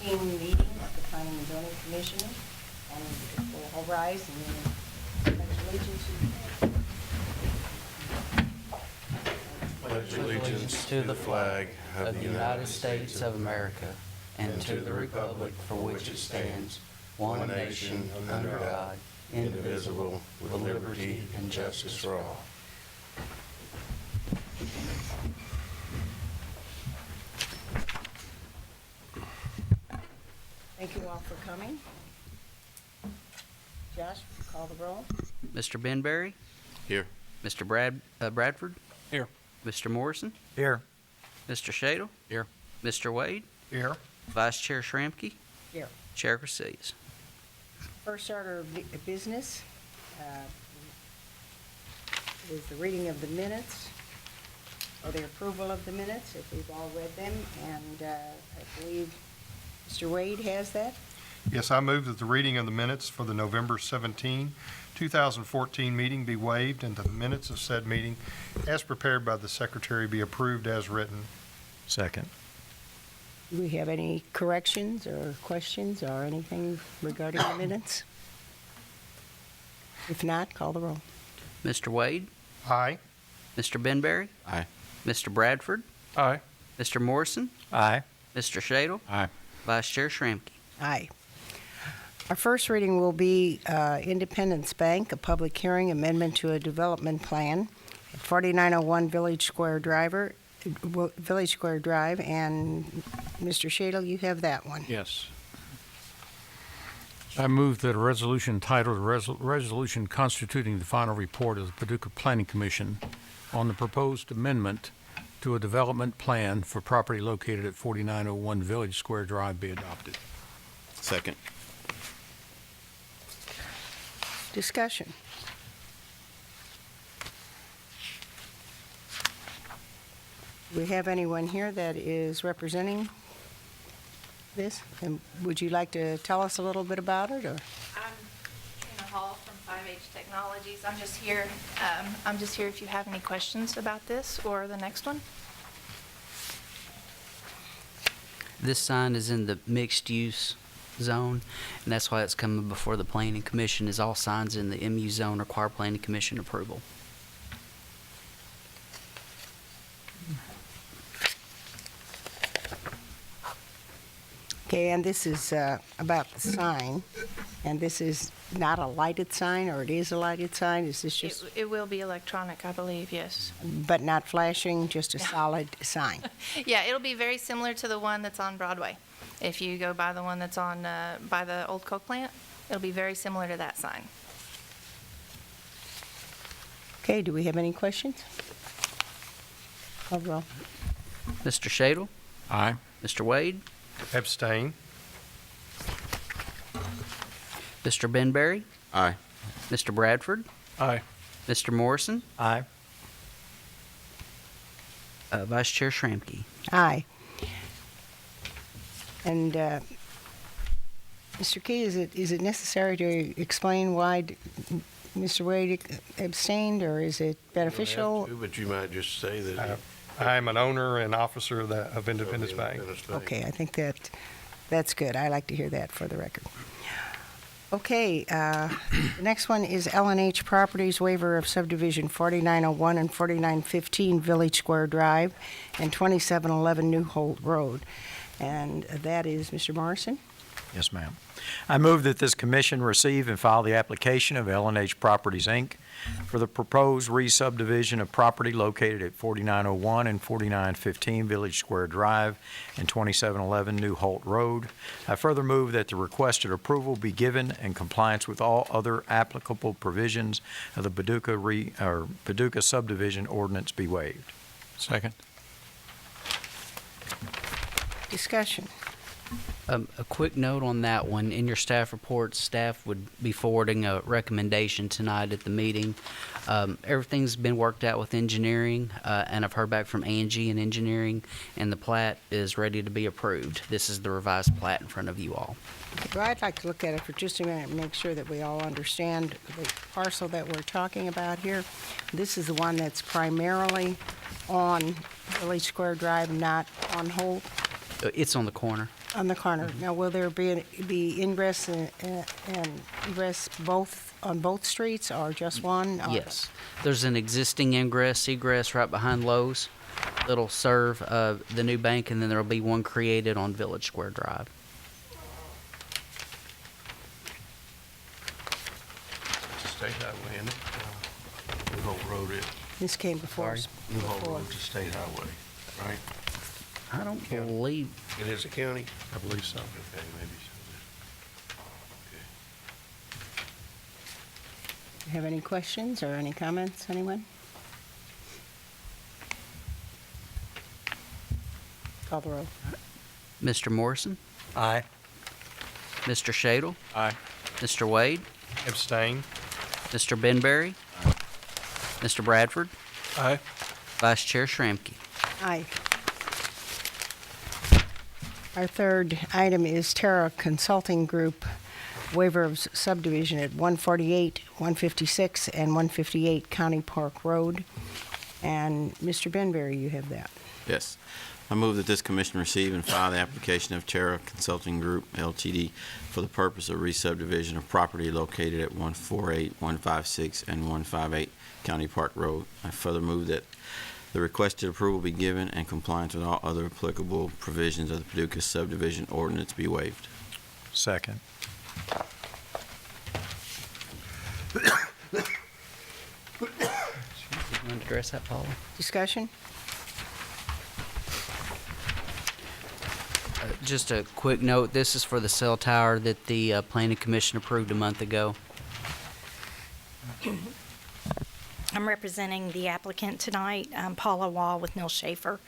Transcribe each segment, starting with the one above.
2014 meeting of the Planning and Zoning Commission, and we'll all rise and pledge allegiance Pledge allegiance to the flag of the United States of America and to the republic for which it stands, one nation, under God, indivisible, with liberty and justice for all. Thank you all for coming. Josh, call the roll. Mr. Benberry? Here. Mr. Bradford? Here. Mr. Morrison? Here. Mr. Shadle? Here. Mr. Wade? Here. Vice Chair Schramke? Here. Chair Casillas. First order of business is the reading of the minutes, or the approval of the minutes, if we've all read them, and I believe Mr. Wade has that. Yes, I move that the reading of the minutes for the November 17, 2014 meeting be waived and the minutes of said meeting as prepared by the secretary be approved as written. Second. Do we have any corrections or questions or anything regarding the minutes? If not, call the roll. Mr. Wade? Aye. Mr. Benberry? Aye. Mr. Bradford? Aye. Mr. Morrison? Aye. Mr. Shadle? Aye. Vice Chair Schramke. Aye. Our first reading will be Independence Bank, a public hearing amendment to a development plan at 4901 Village Square Drive, and Mr. Shadle, you have that one. Yes. I move that a resolution titled Resolution Constituting the Final Report of the Paducah Planning Commission on the proposed amendment to a development plan for property located at 4901 Village Square Drive be adopted. Second. Discussion. Do we have anyone here that is representing this? And would you like to tell us a little bit about it, or? I'm Tina Hall from 5H Technologies. I'm just here if you have any questions about this or the next one. This sign is in the mixed-use zone, and that's why it's coming before the Planning Commission, is all signs in the MU zone require Planning Commission approval. Okay, and this is about the sign, and this is not a lighted sign, or it is a lighted sign? Is this just, It will be electronic, I believe, yes. but not flashing, just a solid sign? Yeah, it'll be very similar to the one that's on Broadway. If you go by the one that's on, by the old Coke plant, it'll be very similar to that sign. Okay, do we have any questions? Call the roll. Mr. Shadle? Aye. Mr. Wade? Abstain. Mr. Benberry? Aye. Mr. Bradford? Aye. Mr. Morrison? Aye. Vice Chair Schramke. Aye. And Mr. Key, is it necessary to explain why Mr. Wade abstained, or is it beneficial? But you might just say that. I am an owner and officer of Independence Bank. Okay, I think that's good. I like to hear that for the record. Okay, the next one is L&H Properties waiver of subdivision 4901 and 4915 Village Square Drive and 2711 New Holt Road. And that is Mr. Morrison. Yes, ma'am. I move that this commission receive and file the application of L&H Properties, Inc. for the proposed re-subdivision of property located at 4901 and 4915 Village Square Drive and 2711 New Holt Road. I further move that the requested approval be given in compliance with all other applicable provisions of the Paducah subdivision ordinance be waived. Second. Discussion. A quick note on that one. In your staff report, staff would be forwarding a recommendation tonight at the meeting. Everything's been worked out with engineering, and I've heard back from Angie in engineering, and the plat is ready to be approved. This is the revised plat in front of you all. Well, I'd like to look at it for just a minute and make sure that we all understand the parcel that we're talking about here. This is the one that's primarily on Village Square Drive, not on Holt. It's on the corner. On the corner. Now, will there be ingress and egress both, on both streets, or just one? Or- Yes. There's an existing ingress, egress right behind Lowe's that'll serve the new bank, and then there'll be one created on Village Square Drive. State highway, isn't it? New Hope Road is. This came before us. New Hope Road's a state highway, right? I don't believe, It is a county? I believe so. Okay, maybe so. Have any questions or any comments, anyone? Call the roll. Mr. Morrison, Aye. Mr. Shadle, Aye. Mr. Wade, Abstain? Mr. Benberry, Mr. Bradford, Aye. Vice Chair Schramke. Aye. Our third item is Terra Consulting Group waiver of subdivision at 148, 156, and 158 County Park Road. And Mr. Benberry, you have that. Yes. I move that this commission receive and file the application of Terra Consulting Group Ltd. for the purpose of re-subdivision of property located at 148, 156, and 158 County Park Road. I further move that the requested approval be given and compliance with all other applicable provisions of the Paducah subdivision ordinance be waived. Second. You want to address that, Paula? Discussion? Just a quick note, this is for the cell tower that the Planning Commission approved a month ago. I'm representing the applicant tonight, Paula Wall with Neil Schaefer,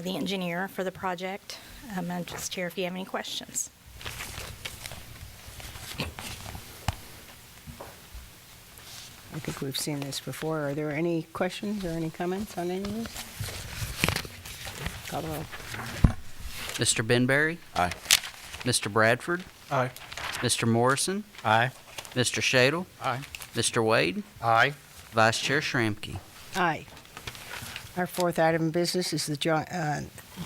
the engineer for the project. I'm just here if you have any questions. I think we've seen this before. Are there any questions or any comments on any of this? Call the roll. Mr. Benberry, Aye. Mr. Bradford, Aye. Mr. Morrison, Aye. Mr. Shadle, Aye. Mr. Wade, Aye. Vice Chair Schramke. Aye. Our fourth item of business is the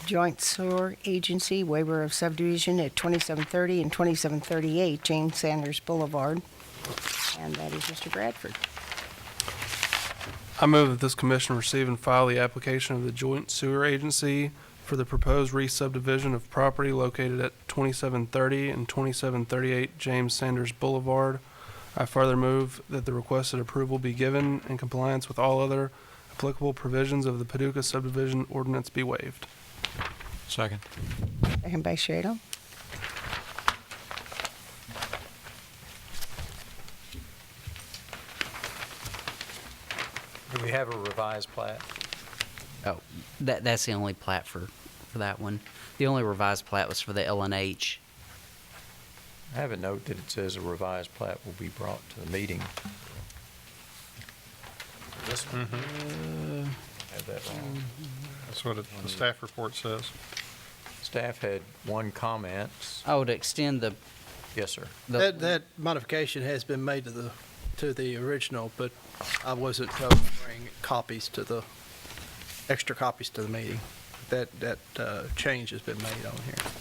Joint Sewer Agency waiver of subdivision at 2730 and 2738 James Sanders Boulevard. And that is Mr. Bradford. I move that this commission receive and file the application of the Joint Sewer Agency for the proposed re-subdivision of property located at 2730 and 2738 James Sanders Boulevard. I further move that the requested approval be given in compliance with all other applicable provisions of the Paducah subdivision ordinance be waived. Second. Second by Shadle. Do we have a revised plat? Oh, that's the only plat for that one. The only revised plat was for the LNH. I have a note that it says a revised plat will be brought to the meeting. This one? Have that wrong. That's what the staff report says. Staff had one comment. Oh, to extend the, Yes, sir. That modification has been made to the original, but I wasn't told to bring extra copies to the meeting. That change has been made on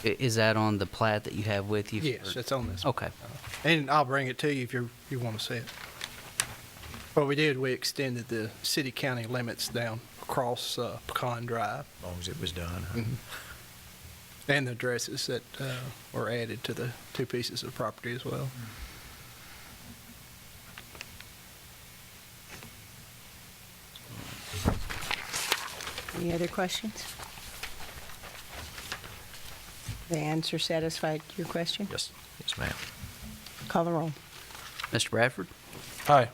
here. is that on the plat that you have with you? Yes, it's on this. Okay. And I'll bring it to you if you want to see it. What we did, we extended the city-county limits down across Pecan Drive, As long as it was done. and the addresses that were added to the two pieces of property as well. Any other questions? The answer satisfied your question? Yes, yes, ma'am. Call the roll. Mr. Bradford, Aye.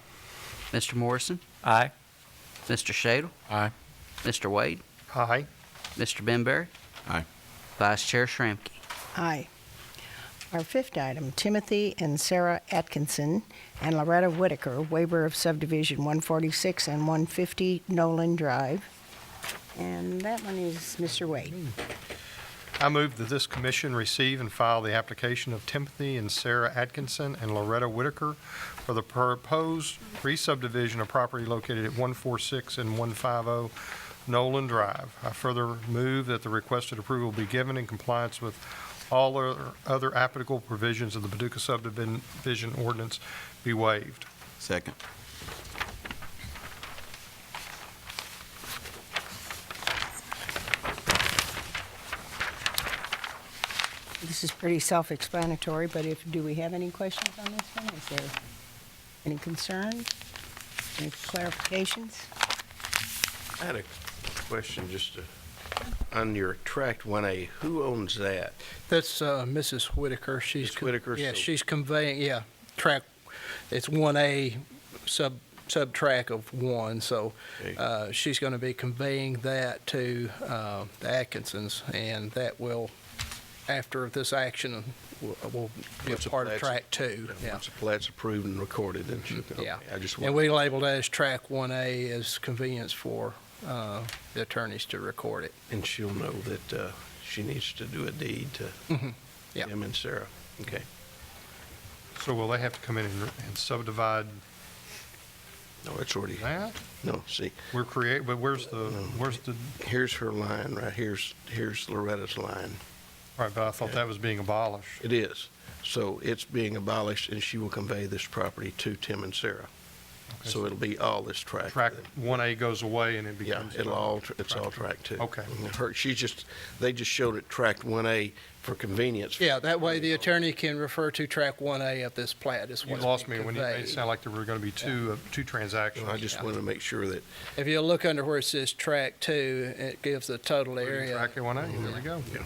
Mr. Morrison, Aye. Mr. Shadle, Aye. Mr. Wade, Aye. Mr. Benberry, Aye. Vice Chair Schramke. Aye. Our fifth item, Timothy and Sarah Atkinson and Loretta Whitaker, waiver of subdivision 146 and 150 Nolan Drive. And that one is Mr. Wade. I move that this commission receive and file the application of Timothy and Sarah Atkinson and Loretta Whitaker for the proposed re-subdivision of property located at 146 and 150 Nolan Drive. I further move that the requested approval be given in compliance with all other applicable provisions of the Paducah subdivision ordinance be waived. Second. This is pretty self-explanatory, but do we have any questions on this one? Is there any concerns? Any clarifications? I had a question on your tract 1A, who owns that? That's Mrs. Whitaker. She's Ms. Whitaker, Yeah, so- she's conveying, track, it's 1A sub-track of 1, so Okay. she's going to be conveying that to the Atkinsons, and that will, after this action, will be a Once the part of plat's- track 2. Yeah. Once the plat's approved and recorded, then she'll, Yeah. okay, I just And want, we labeled that as track 1A as convenience for the attorneys to record it. and she'll know that she needs to do a deed to Yeah. him and Sarah. Okay. So will they have to come in and subdivide No, it's already, that? no, see, But where's the, here's her line, right here's Loretta's line. right, but I thought that was being abolished. It is. So it's being abolished, and she will convey this property to Tim and Sarah. Okay, So it'll be all this tract. Track 1A goes away and it Yeah, becomes. it's all tract 2. Okay. They just showed it tract 1A for convenience. Yeah, that way the attorney can refer to track 1A of this plat is You what's lost me being when you made it conveyed. sound like there were going to be two transactions. I just wanted to make sure that, If you look under where it says track 2, it gives the total area. Track 1A, there we go. yeah.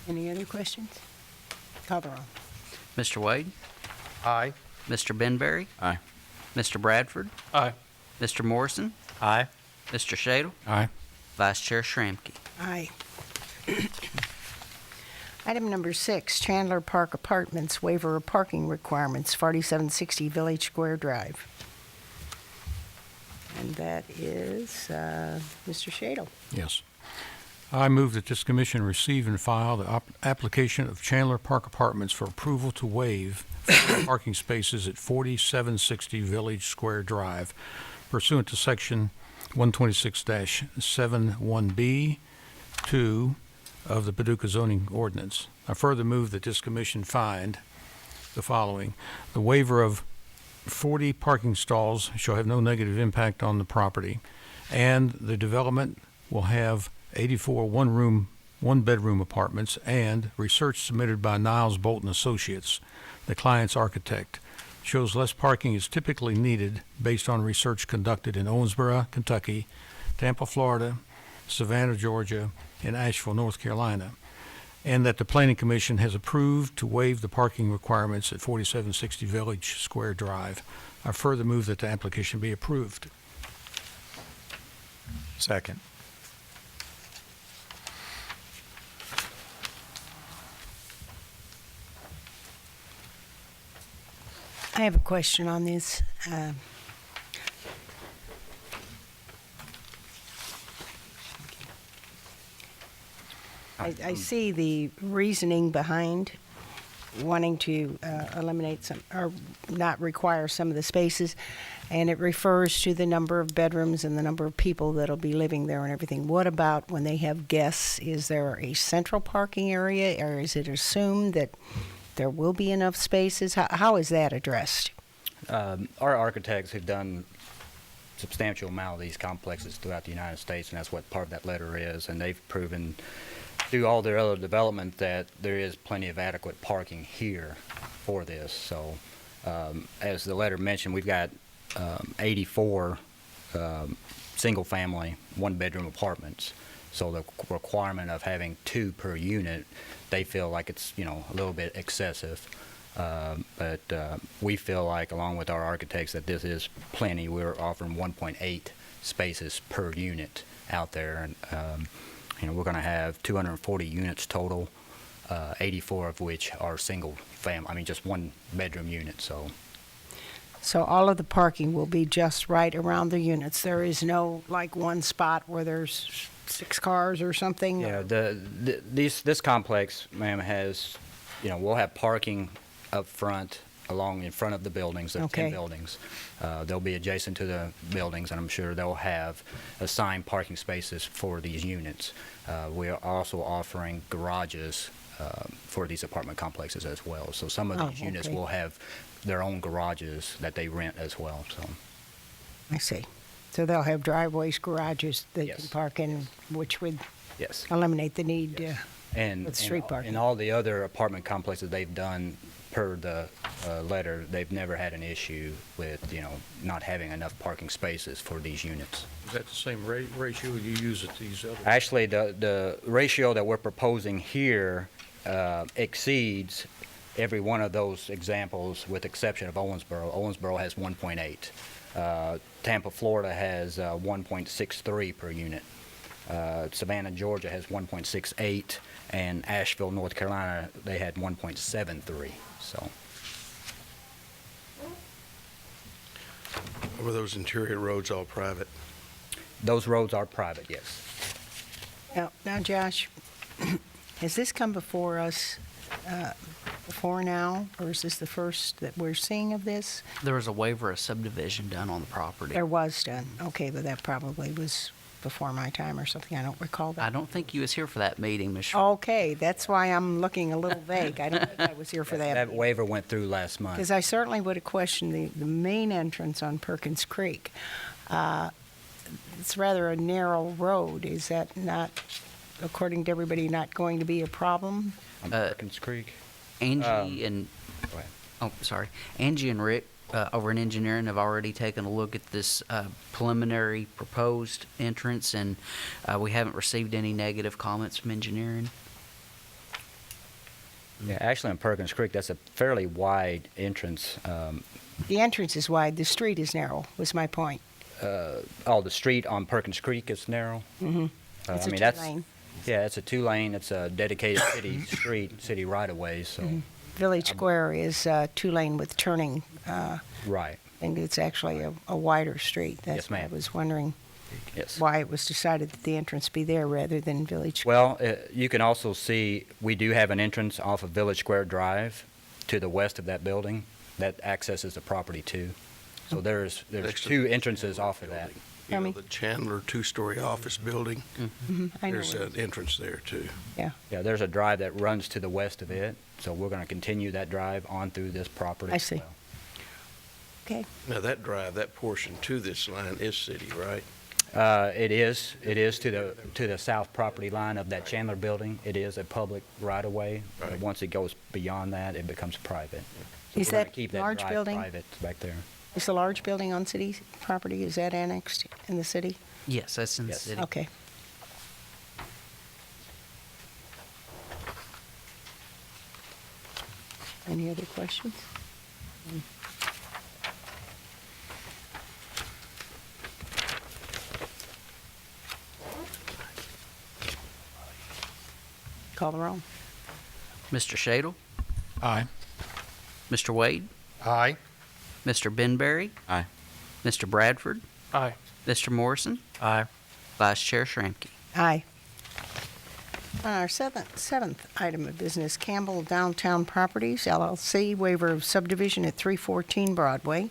Any other questions? Call the roll. Mr. Wade? Aye. Mr. Benberry? Aye. Mr. Bradford? Aye. Mr. Morrison? Aye. Mr. Shadle? Aye. Vice Chair Schramke? Aye. Item number 6, Chandler Park Apartments, waiver of parking requirements, 4760 Village Square Drive. And that is Mr. Shadle. Yes. I move that this commission receive and file the application of Chandler Park Apartments for approval to waive parking spaces at 4760 Village Square Drive pursuant to Section 126-71B 2 of the Paducah zoning ordinance. I further move that this commission find the following. The waiver of 40 parking stalls shall have no negative impact on the property, and the development will have 84 one-bedroom apartments, and research submitted by Niles Bolton Associates, the client's architect, shows less parking is typically needed based on research conducted in Owensboro, Kentucky, Tampa, Florida, Savannah, Georgia, and Asheville, North Carolina, and that the Planning Commission has approved to waive the parking requirements at 4760 Village Square Drive. I further move that the application be approved. Second. I have a question on this. I see the reasoning behind wanting to eliminate some, or not require some of the spaces, and it refers to the number of bedrooms and the number of people that'll be living there and everything. What about when they have guests? Is there a central parking area, or is it assumed that there will be enough spaces? How is that addressed? Our architects have done substantial amount of these complexes throughout the United States, and that's what part of that letter is. And they've proven through all their other development that there is plenty of adequate parking here for this. So, as the letter mentioned, we've got 84 single-family, one-bedroom apartments. So the requirement of having 2 per unit, they feel like it's, a little bit excessive. But we feel like, along with our architects, that this is plenty. We're offering 1.8 spaces per unit out there. And, we're going to have 240 units total, 84 of which are just one-bedroom units. So all of the parking will be just right around the units. There is no, one spot where there's 6 cars or something? Yeah, this complex, ma'am, has, we'll have parking up front along in front of the buildings, the Okay. 10 buildings. They'll be adjacent to the buildings, and I'm sure they'll have assigned parking spaces for these units. We are also offering garages for these apartment complexes as well. So some of these units okay. will have their own garages that they rent as well, so. I see. So they'll have driveways, garages they can Yes. park in, which would Yes. eliminate the need And, with street parking. and all the other apartment complexes they've done per the letter, they've never had an issue with, not having enough parking spaces for these units. Is that the same ratio you use at these other? Actually, the ratio that we're proposing here exceeds every one of those examples with exception of Owensboro. Owensboro has 1.8. Tampa, Florida has 1.63 per unit. Savannah, Georgia has 1.68, and Asheville, North Carolina, they had 1.73. So Were those interior roads all private? those roads are private, yes. Now, Josh, has this come before us before now, or is this the first that we're seeing of this? There was a waiver of subdivision done on the property. There was done. Okay, but that probably was before my time or something. I don't recall that. I don't think you was here for that meeting, Ms. Okay, that's why I'm looking a little vague. I don't think I was here for that. That waiver went through last month. Because I certainly would have questioned the main entrance on Perkins Creek. It's rather a narrow road. Is that not, according to everybody, not going to be a problem? On Perkins Creek. Angie and, Go ahead. oh, sorry, Angie and Rick over in engineering have already taken a look at this preliminary proposed entrance, and we haven't received any negative comments from engineering. Yeah, actually on Perkins Creek, that's a fairly wide entrance. The entrance is wide, the street is narrow, was my point. The street on Perkins Creek is narrow. Mm-hmm. It's a two-lane. Yeah, it's a two-lane. It's a dedicated city street, city right-of-way. So Village Square is two-lane with turning, right, and it's actually a wider street. That's Yes, why I ma'am. was wondering yes. why it was decided that the entrance be there rather than Village Square. Well, you can also see we do have an entrance off of Village Square Drive to the west of that building that accesses the property too. So there's Next to two the entrances Chandler off of that. building. Tell me. The Chandler two-story office building, Mhm, I know there's where it an is. entrance there too. Yeah, there's a drive that runs to the west of it. So we're going to continue that drive on through this property. I as see. well. Okay, Now, that drive, that portion to this line is city, right? It is to the south property line of that Chandler building. It is a public right-of-way. Right. Once it goes beyond that, it becomes private. So Is we're gonna that keep large drive building? private back there. is the large building on city property, is that annexed in the city? Yes, that's in the Yes. city. Okay. Any other questions? Call the roll. Mr. Shadle, Aye. Mr. Wade, Aye. Mr. Benberry, Aye. Mr. Bradford, Aye. Mr. Morrison, Aye. Vice Chair Schramke. Aye. On our seventh item of business, Campbell Downtown Properties, LLC, waiver of subdivision at 314 Broadway.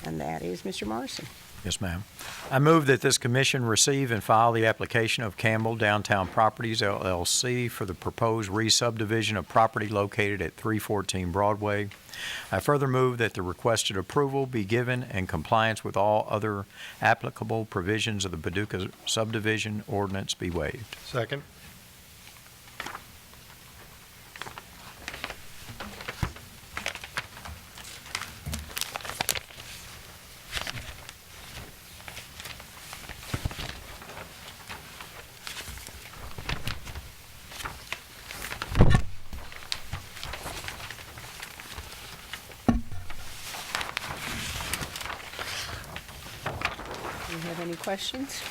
And that is Mr. Morrison. Yes, ma'am. I move that this commission receive and file the application of Campbell Downtown Properties LLC for the proposed re-subdivision of property located at 314 Broadway. I further move that the requested approval be given in compliance with all other applicable provisions of the Paducah subdivision ordinance be waived. Second. Do you have any questions?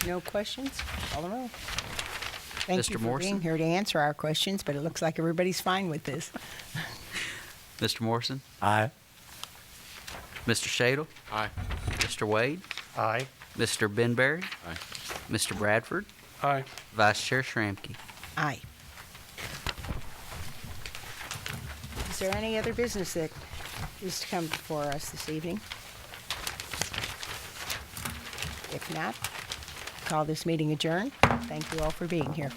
No questions? Call the roll. Thank you Mr. for being Morrison? here to answer our questions, but it looks like everybody's fine with this. Mr. Morrison? Aye. Mr. Shadle? Aye. Mr. Wade? Aye. Mr. Benberry? Aye. Mr. Bradford? Aye. Vice Chair Schramke? Aye. Is there any other business that is to come before us this evening? If not, call this meeting adjourned. Thank you all for being here.